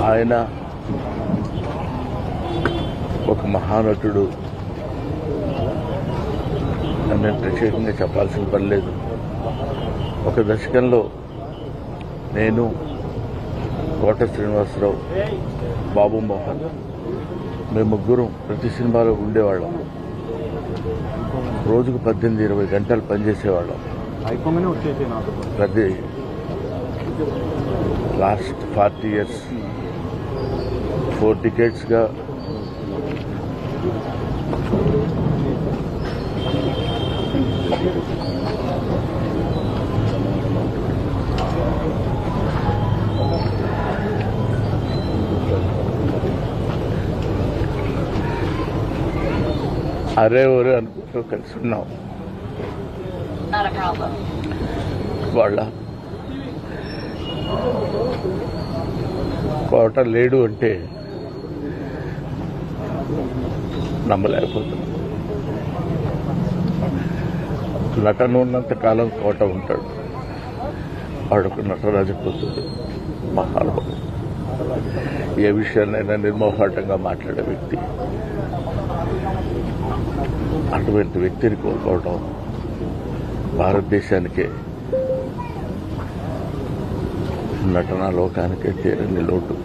ఆయన ఒక మహానటుడు అని ప్రత్యేకంగా చెప్పాల్సిన పని లేదు. ఒక దశకంలో నేను, కోట శ్రీనివాసరావు, బాబు మోహన్ మేము ముగ్గురం ప్రతి సినిమాలో ఉండేవాళ్ళం. రోజుకు 18-20 గంటలు పనిచేసేవాళ్ళం. ప్రతి లాస్ట్ 40 years 4 decades-గా అరే ఒరే అనుకుంటూ కలిసి ఉన్నాం. వాళ్ళ కోట లేడు అంటే నమ్మలేకపోతున్నాం. నటన ఉన్నంత కాలం కోట ఉంటాడు. వాడొక నటరాజపోతుంది, మహానుభావుడు. ఏ విషయాన్నైనా నిర్మోహాటంగా మాట్లాడే వ్యక్తి. అటువంటి వ్యక్తిని కోల్పోవడం భారతదేశానికే, నటనా లోకానికే తీరని లోటు.